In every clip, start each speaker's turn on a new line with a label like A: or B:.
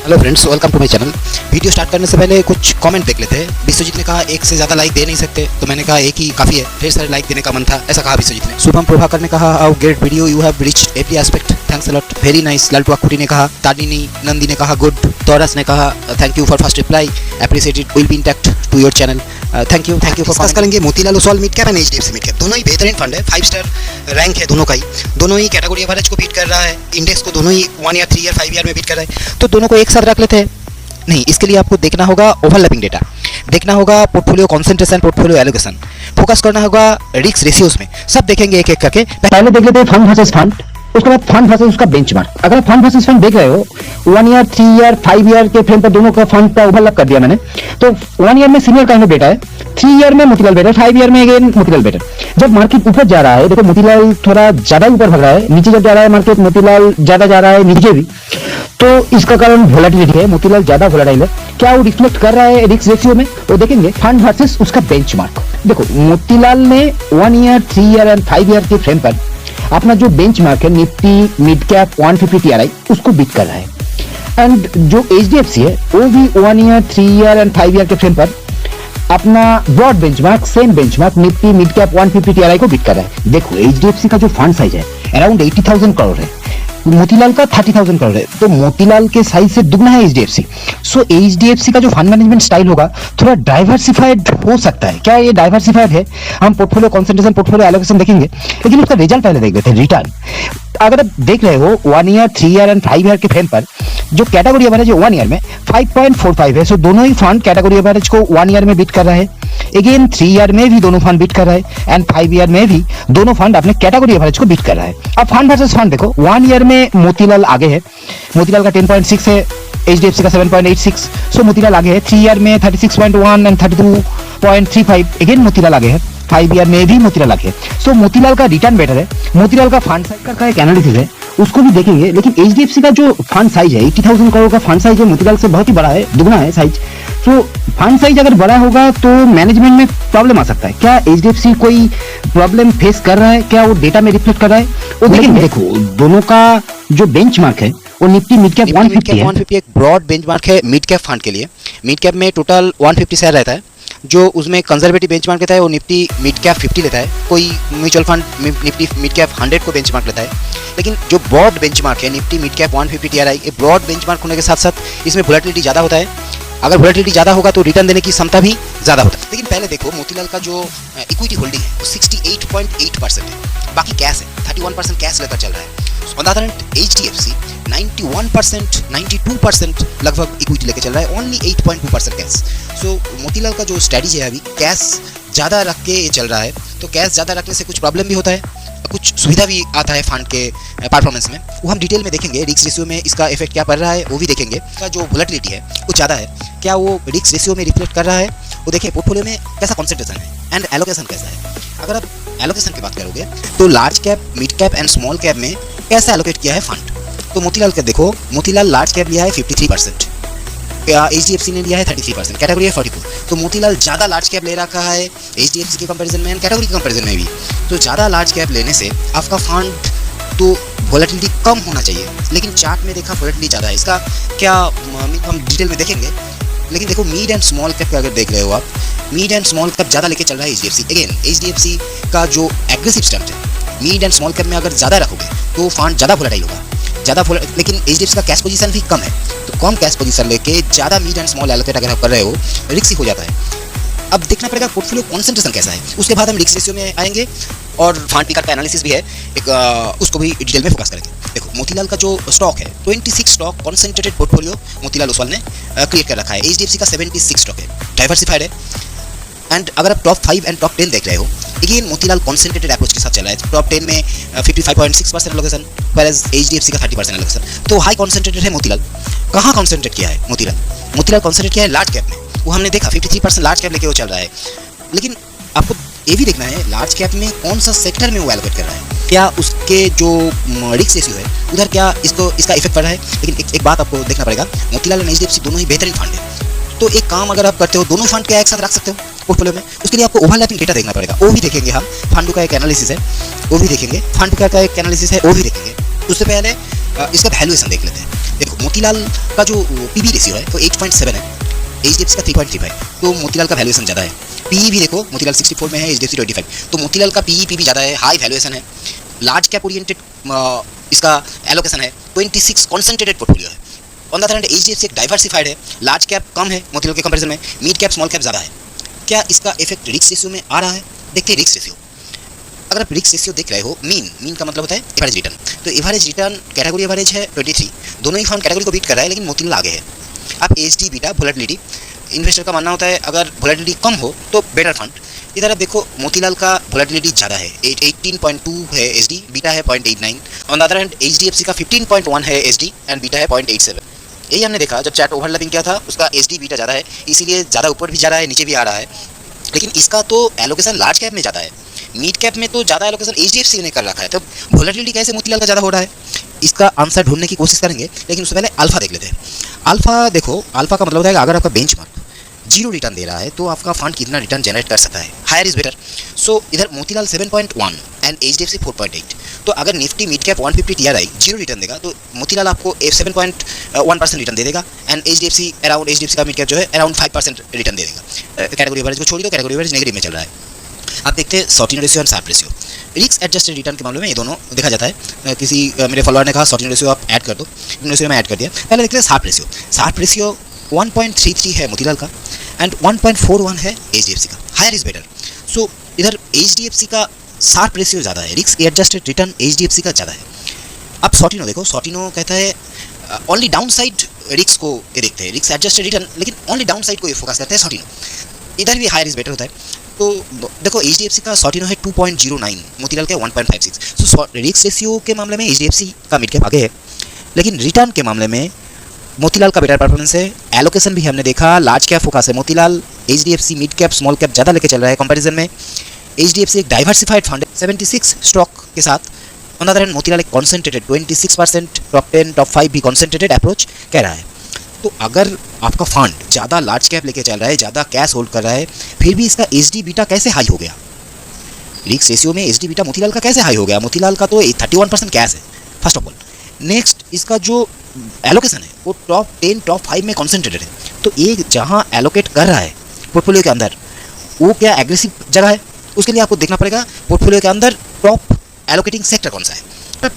A: Hello friends, welcome to my channel. Video start करने से पहले कुछ कमेंट देख लेते हैं। विश्वजीत ने कहा एक से ज़्यादा लाइक दे नहीं सकते, तो मैंने कहा एक ही काफ़ी है, ढेर सारे लाइक देने का मन था, ऐसा कहा विश्वजीत ने। शुभम प्रभाकर ने कहा how great video, you have reached every aspect, thanks a lot, very nice. Laltu Akuti ने कहा, तानिनी नंदी ने कहा गुड, तोरस ने कहा thank you for first reply, appreciated, will be intact to your channel, thank you for discuss करेंगे Motilal Oswal mid cap and HDFC mid cap. दोनों ही बेहतरीन फंड है, 5 स्टार रैंक है दोनों का ही, दोनों ही कैटेगरी एवरेज को बीट कर रहा है, इंडेक्स को दोनों ही 1 ईयर 3 ईयर 5 ईयर में बीट कर रहा है, तो दोनों को एक साथ रख लेते हैं। नहीं, इसके लिए आपको देखना होगा ओवरलैपिंग डेटा, देखना होगा portfolio concentration, portfolio allocation, focus करना होगा रिस्क रेशियोज में, सब देखेंगे एक एक करके।
B: पहले देख लेते हैं फंड वर्सेस फंड, उसके बाद फंड वर्सेस उसका बेंचमार्क। अगर फंड वर्सेस फंड देख रहे हो 1 ईयर 3 ईयर 5 ईयर के फ्रेम पर दोनों का फंड का ओवरलैप कर दिया मैंने, तो 1 ईयर में सीनियर काइंड ऑफ डेटा है, 3 ईयर में मोतीलाल बेटर, 5 ईयर में अगेन मोतीलाल बेटर। जब मार्केट ऊपर जा रहा है, देखो मोतीलाल थोड़ा ज्यादा ऊपर भाग रहा है, नीचे जब जा रहा है मार्केट मोतीलाल ज्यादा जा रहा है, नीचे भी, तो इसका कारण वोलेटिलिटी है, मोतीलाल ज्यादा वोलेटाइल है। क्या वो रिफ्लेक्ट कर रहा है रिस्क रेशियो में, वो देखेंगे फंड वर्सेस उसका बेंचमार्क। देखो मोतीलाल ने 1 ईयर 3 ईयर एंड 5 ईयर के फ्रेम पर अपना जो बेंचमार्क है निफ्टी मिड कैप 150 टीआरआई उसको बीट कर रहा है, एंड जो एचडीएफसी है वो भी 1 ईयर 3 ईयर एंड 5 ईयर के फ्रेम पर अपना broad benchmark same benchmark Nifty mid cap 150 TRI को बीट कर रहा है। देखो एचडीएफसी का जो फंड साइज है अराउंड 80,000 करोड़ है, मोतीलाल का 30,000 करोड़ है, तो मोतीलाल के साइज से दुगना है एचडीएफसी। सो एचडीएफसी का जो फंड मैनेजमेंट स्टाइल होगा थोड़ा डाइवर्सिफाइड हो सकता है। क्या ये डाइवर्सिफाइड है? हम पोर्टफोलियो कॉन्सेंट्रेशन, पोर्टफोलियो एलोकेशन देखेंगे, लेकिन उसका रिजल्ट पहले देख लेते हैं, रिटर्न। अगर आप देख रहे हो 1 ईयर 3 ईयर एंड 5 ईयर के फ्रेम पर जो कैटेगरी एवरेज है 1 ईयर में 5.45 है, सो दोनों ही फंड कैटेगरी एवरेज को 1 ईयर में बीट कर रहा है, अगेन 3 ईयर में भी दोनों फंड बीट कर रहा है, एंड 5 ईयर में भी दोनों फंड अपने कैटेगरी एवरेज को बीट कर रहा है। अब फंड वर्सेस फंड देखो, 1 ईयर में मोतीलाल आगे है, मोतीलाल का 10.6 है, एचडीएफसी का 7.86, सो मोतीलाल आगे है। 3 ईयर में 36.1 एंड 32.35, अगेन मोतीलाल आगे है। 5 ईयर में भी मोतीलाल आगे है, सो मोतीलाल का रिटर्न बेटर है। मोतीलाल का फंड साइज का एक एनालिसिस है, उसको भी देखेंगे, लेकिन एचडीएफसी का जो फंड साइज है 80,000 करोड़ का फंड साइज है, मोतीलाल से बहुत ही बड़ा है, दुगना है साइज। तो फंड साइज अगर बड़ा होगा तो मैनेजमेंट में प्रॉब्लम आ सकता है। क्या एचडीएफसी कोई प्रॉब्लम फेस कर रहा है? क्या वो डेटा में रिफ्लेक्ट कर रहा है? वो देखेंगे। देखो दोनों का जो बेंचमार्क है वो निफ्टी मिड कैप 150 है।
A: 150 एक ब्रॉड बेंचमार्क है मिड कैप फंड के लिए। मिड कैप में टोटल 150 शेयर रहता है, जो उसमें कंजर्वेटिव बेंचमार्क लेता है वो निफ्टी मिड कैप 50 लेता है। कोई mutual fund Nifty mid cap 100 को बेंचमार्क लेता है, लेकिन जो ब्रॉड बेंचमार्क है निफ्टी मिड कैप 150 टीआरआई, ये ब्रॉड बेंचमार्क होने के साथ साथ इसमें वोलेटिलिटी ज़्यादा होता है। अगर वोलेटिलिटी ज़्यादा होगा तो रिटर्न देने की क्षमता भी ज़्यादा होता है। लेकिन पहले देखो मोतीलाल का जो इक्विटी होल्डिंग है वो 68.8% है, बाकी कैश है, 31% कैश लेकर चल रहा है। On the other hand HDFC 91%, 92% लगभग इक्विटी लेकर चल रहा है, ओनली 8.2% कैश। सो मोतीलाल का जो स्ट्रेटजी है अभी कैश ज़्यादा रख के ये चल रहा है, तो कैश ज़्यादा रखने से कुछ प्रॉब्लम भी होता है, कुछ सुविधा भी आता है फंड के परफॉर्मेंस में, वो हम डिटेल में देखेंगे। रिस्क रेशियो में इसका इफेक्ट क्या पड़ रहा है वो भी देखेंगे। इसका जो वोलेटिलिटी है वो ज़्यादा है, क्या वो रिस्क रेशियो में रिफ्लेक्ट कर रहा है, वो देखिए। पोर्टफोलियो में कैसा कॉन्सेंट्रेशन है एंड एलोकेशन कैसा है। अगर आप एलोकेशन की बात करोगे तो large cap, mid cap and small cap में कैसा एलोकेट किया है फंड, तो मोतीलाल का देखो, मोतीलाल लार्ज कैप लिया है 53%, एचडीएफसी ने लिया है 33%, कैटेगरी है 44, तो मोतीलाल ज़्यादा लार्ज कैप ले रखा है एचडीएफसी के कंपैरिजन में एंड कैटेगरी के कंपैरिजन में भी। तो ज़्यादा लार्ज कैप लेने से आपका फंड तो वोलेटिलिटी कम होना चाहिए, लेकिन चार्ट में देखा वोलेटिलिटी ज़्यादा है। इसका क्या हम डिटेल में देखेंगे, लेकिन देखो मिड एंड स्मॉल कैप का अगर देख रहे हो आप, मिड एंड स्मॉल कैप ज़्यादा लेके चल रहा है एचडीएफसी। अगेन एचडीएफसी का जो एग्रेसिव स्टैंड है, मिड एंड स्मॉल कैप में अगर ज़्यादा रखोगे तो फंड ज़्यादा वोलेटाइल होगा, लेकिन एचडीएफसी का कैश पोजीशन भी कम है, तो कम कैश पोजीशन लेके ज़्यादा मिड एंड स्मॉल एलोकेट अगर आप कर रहे हो रिस्की हो जाता है। अब देखना पड़ेगा पोर्टफोलियो कॉन्सेंट्रेशन कैसा है, उसके बाद हम रिस्क रेशियो में आएंगे, और फंड पिकर का एनालिसिस भी है एक, उसको भी डिटेल में फोकस करेंगे। देखो मोतीलाल का जो स्टॉक है 26 stock concentrated portfolio Motilal Oswal ने क्रिएट कर रखा है। एचडीएफसी का 76 स्टॉक है, डाइवर्सिफाइड है। एंड अगर आप टॉप 5 एंड टॉप 10 देख रहे हो, अगेन मोतीलाल कॉन्सेंट्रेटेड अप्रोच के साथ चल रहा है। टॉप 10 में 55.6% एलोकेशन, व्हेयरएज एचडीएफसी का 30% एलोकेशन, तो हाई कॉन्सेंट्रेटेड है मोतीलाल। कहाँ कॉन्सेंट्रेट किया है मोतीलाल? मोतीलाल कॉन्सेंट्रेट किया है लार्ज कैप में, वो हमने देखा 53% लार्ज कैप लेके वो चल रहा है। लेकिन आपको ये भी देखना है लार्ज कैप में कौन सा सेक्टर में वो एलोकेट कर रहा है, क्या उसके जो रिस्क रेशियो है उधर क्या इसका इफेक्ट पड़ रहा है। लेकिन एक बात आपको देखना पड़ेगा, मोतीलाल और एचडीएफसी दोनों ही बेहतरीन फंड है, तो एक काम अगर आप करते हो दोनों फंड क्या एक साथ रख सकते हो पोर्टफोलियो में, उसके लिए आपको ओवरलैपिंग डेटा देखना पड़ेगा, वो भी देखेंगे हम। फंड का एक एनालिसिस है वो भी देखेंगे, फंड का एक एनालिसिस है वो भी देखेंगे। उससे पहले इसका वैल्यूएशन देख लेते हैं। देखो मोतीलाल का जो पीबी रेशियो है वो 8.7 है, एचडीएफसी का 3.35, तो मोतीलाल का वैल्यूएशन ज़्यादा है। पीई भी देखो मोतीलाल 64 में है, एचडीएफसी 25, तो मोतीलाल का पीई पीबी ज़्यादा है, हाई वैल्यूएशन है। लार्ज कैप ओरिएंटेड इसका एलोकेशन है, 26 कॉन्सेंट्रेटेड पोर्टफोलियो है। On the other hand HDFC एक डाइवर्सिफाइड है, लार्ज कैप कम है मोतीलाल के कंपैरिजन में, मिड कैप स्मॉल कैप ज़्यादा है। क्या इसका इफेक्ट रिस्क रेशियो में आ रहा है? देखते हैं रिस्क रेशियो। अगर आप रिस्क रेशियो देख रहे हो, मीन का मतलब होता है एवरेज रिटर्न, तो एवरेज रिटर्न कैटेगरी एवरेज है 23, दोनों ही फंड कैटेगरी को बीट कर रहा है, लेकिन मोतीलाल आगे है। आप एचडी बीटा वोलेटिलिटी, इन्वेस्टर का मानना होता है अगर वोलेटिलिटी कम हो तो बेटर फंड। इधर आप देखो मोतीलाल का वोलेटिलिटी ज़्यादा है, 18.2 है एचडी, बीटा है 0.89। On the other hand HDFC का 15.1 है एचडी एंड बीटा है 0.87। यही हमने देखा जब चार्ट ओवरलैपिंग किया था, उसका एचडी बीटा ज़्यादा है, इसीलिए ज़्यादा ऊपर भी जा रहा है, नीचे भी आ रहा है। लेकिन इसका तो एलोकेशन लार्ज कैप में ज़्यादा है, मिड कैप में तो ज़्यादा एलोकेशन एचडीएफसी ने कर रखा है, तब वोलेटिलिटी कैसे मोतीलाल का ज़्यादा हो रहा है? इसका आंसर ढूंढने की कोशिश करेंगे, लेकिन उससे पहले अल्फा देख लेते हैं। अल्फा देखो, अल्फा का मतलब होता है कि अगर आपका बेंचमार्क 0 रिटर्न दे रहा है तो आपका फंड कितना रिटर्न जनरेट कर सकता है, हायर इज बेटर। सो इधर मोतीलाल 7.1 एंड एचडीएफसी 4.8, तो अगर Nifty mid cap 150 TRI 0 return देगा तो मोतीलाल आपको 7.1% रिटर्न दे देगा, एंड एचडीएफसी का मिड कैप जो है अराउंड 5% रिटर्न दे देगा। कैटेगरी एवरेज को छोड़ दो, कैटेगरी एवरेज नेगेटिव में चल रहा है। आप देखते हैं Sortino ratio and Sharpe ratio. Risk adjusted return के मामले में ये दोनों देखा जाता है। किसी मेरे फॉलोअर ने कहा सॉर्टिनो रेशियो आप ऐड कर दो, इन रेशियो में ऐड कर दिया। पहले देखते हैं शार्प रेशियो। शार्प रेशियो 1.33 है मोतीलाल का एंड 1.41 है एचडीएफसी का, हायर इज बेटर। सो इधर एचडीएफसी का शार्प रेशियो ज़्यादा है, रिस्क एडजस्टेड रिटर्न एचडीएफसी का ज़्यादा है। अब सॉर्टिनो देखो, सॉर्टिनो कहता है ओनली डाउन साइड रिस्क को ये देखते हैं, रिस्क एडजस्टेड रिटर्न, लेकिन ओनली डाउन साइड को ये फोकस करते हैं सॉर्टिनो। इधर भी हायर इज बेटर होता है। तो देखो एचडीएफसी का सॉर्टिनो है 2.09, मोतीलाल के 1.56। सो रिस्क रेशियो के मामले में एचडीएफसी का मिड कैप आगे है, लेकिन रिटर्न के मामले में मोतीलाल का बेटर परफॉर्मेंस है। एलोकेशन भी हमने देखा, लार्ज कैप फोकस है Motilal, HDFC mid cap small cap ज़्यादा लेके चल रहा है कंपैरिजन में। एचडीएफसी एक डाइवर्सिफाइड फंड है 76 स्टॉक के साथ। On the other hand Motilal एक कॉन्सेंट्रेटेड 26%, टॉप 10 टॉप 5 भी कॉन्सेंट्रेटेड अप्रोच कह रहा है। तो अगर आपका फंड ज़्यादा लार्ज कैप लेके चल रहा है, ज़्यादा कैश होल्ड कर रहा है, फिर भी इसका एचडी बीटा कैसे हाई हो गया? रिस्क रेशियो में एचडी बीटा मोतीलाल का कैसे हाई हो गया? मोतीलाल का तो 31% कैश है फर्स्ट ऑफ ऑल। नेक्स्ट इसका जो एलोकेशन है वो टॉप 10 टॉप 5 में कॉन्सेंट्रेटेड है। तो एक जहाँ एलोकेट कर रहा है पोर्टफोलियो के अंदर, वो क्या एग्रेसिव जगह है? उसके लिए आपको देखना पड़ेगा पोर्टफोलियो के अंदर टॉप एलोकेटिंग सेक्टर कौन सा है। तब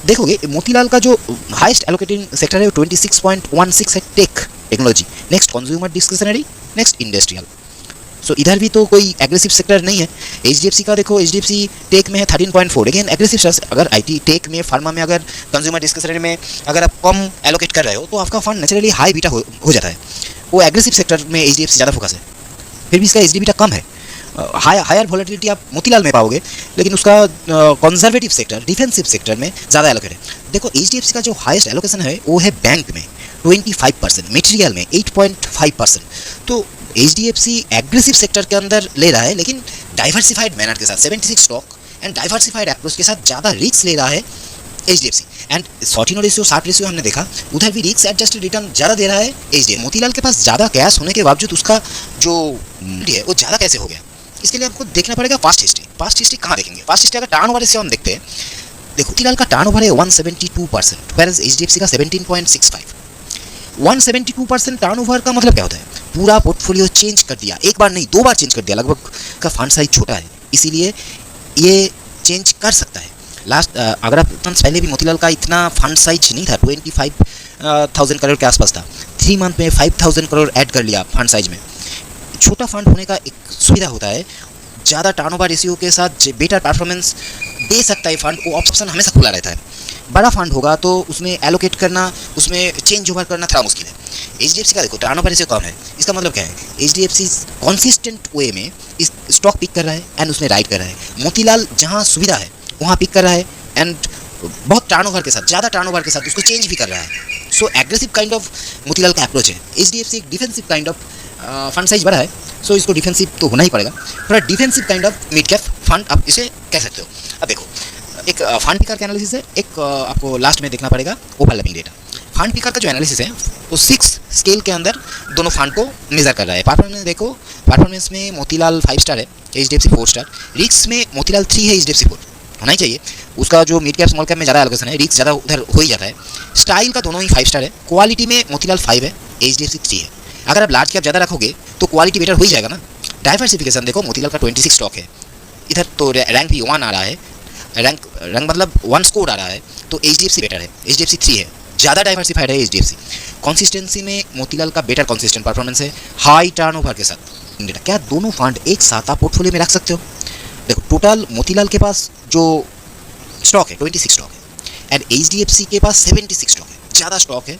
A: देखोगे मोतीलाल का जो हाईएस्ट एलोकेटिंग सेक्टर है वो 26.16 है technology, next consumer discretionary, next industrial. So इधर भी तो कोई एग्रेसिव सेक्टर नहीं है। एचडीएफसी का देखो, एचडीएफसी टेक में है 13.4, लेकिन एग्रेसिव अगर आईटी टेक में, फार्मा में, अगर कंज्यूमर डिस्क्रिशनरी में अगर आप कम एलोकेट कर रहे हो तो आपका फंड नेचुरली हाई बीटा हो जाता है। वो एग्रेसिव सेक्टर में एचडीएफसी ज़्यादा फोकस है, फिर भी इसका एचडी बीटा कम है। हायर वॉलेटिलिटी आप मोतीलाल में पाओगे, लेकिन उसका कंजर्वेटिव सेक्टर, डिफेंसिव सेक्टर में ज़्यादा एलोकेट है। देखो एचडीएफसी का जो हाईएस्ट एलोकेशन है वो है बैंक में 25%, मटेरियल में 8.5%। तो एचडीएफसी एग्रेसिव सेक्टर के अंदर ले रहा है, लेकिन डाइवर्सिफाइड मैनर के साथ 76 स्टॉक एंड डाइवर्सिफाइड अप्रोच के साथ ज़्यादा रिस्क ले रहा है HDFC. And Sortino ratio, Sharpe ratio हमने देखा, उधर भी रिस्क एडजस्टेड रिटर्न ज़्यादा दे रहा है एचडीएफसी। मोतीलाल के पास ज़्यादा कैश होने के बावजूद उसका जो है वो ज़्यादा कैसे हो गया? इसके लिए आपको देखना पड़ेगा फास्ट हिस्ट्री। फास्ट हिस्ट्री कहाँ देखेंगे? फास्ट हिस्ट्री अगर टर्नओवर रेशियो हम देखते हैं, देखो मोतीलाल का टर्नओवर है 172%, whereas एचडीएफसी का 17.65। 172% टर्नओवर का मतलब क्या होता है? पूरा पोर्टफोलियो चेंज कर दिया, एक बार नहीं 2 बार चेंज कर दिया। लगभग का फंड साइज छोटा है, इसीलिए ये चेंज कर सकता है। लास्ट अगर आप पहले भी मोतीलाल का इतना फंड साइज नहीं था, 25,000 करोड़ के आसपास था। 3 मंथ में 5,000 करोड़ ऐड कर लिया फंड साइज में। छोटा फंड होने का एक सुविधा होता है, ज़्यादा टर्नओवर रेशियो के साथ बेटर परफॉर्मेंस दे सकता है फंड, वो ऑप्शन हमेशा खुला रहता है। बड़ा फंड होगा तो उसमें एलोकेट करना, उसमें चेंज ओवर करना थोड़ा मुश्किल है। एचडीएफसी का देखो टर्नओवर रेशियो कम है, इसका मतलब क्या है? एचडीएफसी कॉन्सिस्टेंट वे में इस स्टॉक पिक कर रहा है एंड उसमें राइट कर रहा है। मोतीलाल जहाँ सुविधा है वहाँ पिक कर रहा है एंड बहुत टर्नओवर के साथ, ज़्यादा टर्नओवर के साथ उसको चेंज भी कर रहा है। सो एग्रेसिव काइंड ऑफ मोतीलाल का अप्रोच है। एचडीएफसी एक defensive kind of fund size बड़ा है, सो इसको डिफेंसिव तो होना ही पड़ेगा। थोड़ा defensive kind of mid cap fund आप इसे कह सकते हो। अब देखो एक फंड पिकर का एनालिसिस है, एक आपको लास्ट में देखना पड़ेगा ओवरलैपिंग डेटा। फंड पिकर का जो एनालिसिस है वो 6 स्केल के अंदर दोनों फंड को मेजर कर रहा है। परफॉर्मेंस देखो, परफॉर्मेंस में मोतीलाल 5 स्टार है, एचडीएफसी 4 स्टार। रिस्क में मोतीलाल 3 है, एचडीएफसी 4। होना ही चाहिए। उसका जो मिड कैप स्मॉल कैप में ज़्यादा एलोकेशन है, रिस्क ज़्यादा उधर हो ही जाता है। स्टाइल का दोनों ही 5 स्टार है, क्वालिटी में मोतीलाल 5 है, HDFC 3 है। अगर आप लार्ज कैप ज़्यादा रखोगे तो क्वालिटी बेटर हो ही जाएगा ना। डाइवर्सिफिकेशन देखो, मोतीलाल का 26 स्टॉक है, इधर तो रैंक भी 1 आ रहा है, रैंक मतलब 1 स्कोर आ रहा है, तो HDFC बेटर है, HDFC 3 है, ज़्यादा डाइवर्सिफाइड है HDFC। कंसिस्टेंसी में मोतीलाल का बेटर कंसिस्टेंट परफॉर्मेंस है, हाई टर्नओवर के साथ। क्या दोनों फंड एक साथ आप पोर्टफोलियो में रख सकते हो? देखो टोटल मोतीलाल के पास जो स्टॉक है 26 स्टॉक है, एंड HDFC के पास 76 स्टॉक है, ज़्यादा स्टॉक है।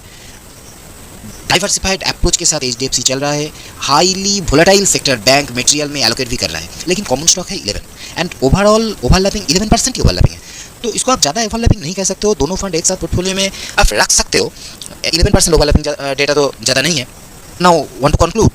A: डाइवर्सिफाइड अप्रोच के साथ HDFC चल रहा है, highly volatile sector bank material में एलोकेट भी कर रहा है, लेकिन कॉमन स्टॉक है 11 एंड ओवरऑल ओवरलैपिंग 11% की ओवरलैपिंग है। तो इसको आप ज़्यादा ओवरलैपिंग नहीं कह सकते हो, दोनों फंड एक साथ पोर्टफोलियो में आप रख सकते हो। 11% ओवरलैपिंग डेटा तो ज़्यादा नहीं है। Now want to conclude,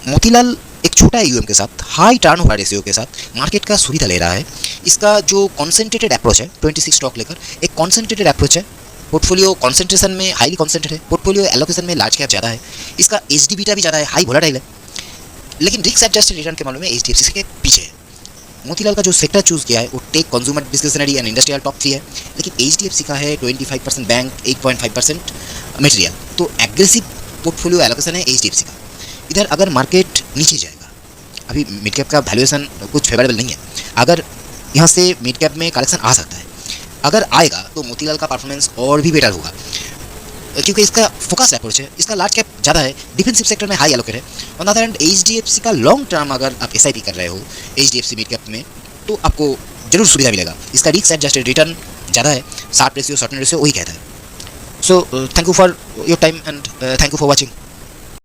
A: Motilal एक छोटा AUM के साथ, हाई टर्नओवर रेशियो के साथ मार्केट का सुविधा ले रहा है। इसका जो कॉन्सेंट्रेटेड अप्रोच है 26 स्टॉक लेकर, एक कॉन्सेंट्रेटेड अप्रोच है, पोर्टफोलियो कॉन्सेंट्रेशन में हाईली कॉन्सेंट्रेटेड है, पोर्टफोलियो एलोकेशन में लार्ज कैप ज़्यादा है, इसका HD बीटा भी ज़्यादा है, हाई वोलेटाइल है, लेकिन रिस्क एडजस्टेड रिटर्न के मामले में HDFC के पीछे है। मोतीलाल का जो सेक्टर चूज़ किया है वो tech, consumer discretionary and industrial top 3 है, लेकिन HDFC का है 25% बैंक, 8.5% मटेरियल। तो एग्रेसिव पोर्टफोलियो एलोकेशन है HDFC का। इधर अगर मार्केट नीचे जाएगा, अभी मिड कैप का वैल्यूएशन कुछ फेवरेबल नहीं है, अगर यहाँ से मिड कैप में कलेक्शन आ सकता है, अगर आएगा तो मोतीलाल का परफॉर्मेंस और भी बेटर होगा, क्योंकि इसका फोकस अप्रोच है, इसका लार्ज कैप ज़्यादा है, डिफेंसिव सेक्टर में हाई एलोकेट है। On the other hand HDFC का लॉन्ग टर्म अगर आप SIP कर रहे हो HDFC मिड कैप में, तो आपको जरूर सुविधा मिलेगा। इसका रिस्क एडजस्टेड रिटर्न ज़्यादा है, 60 रेशियो, 60 रेशियो वही कहता है। So thank you for your time and thank you for watching.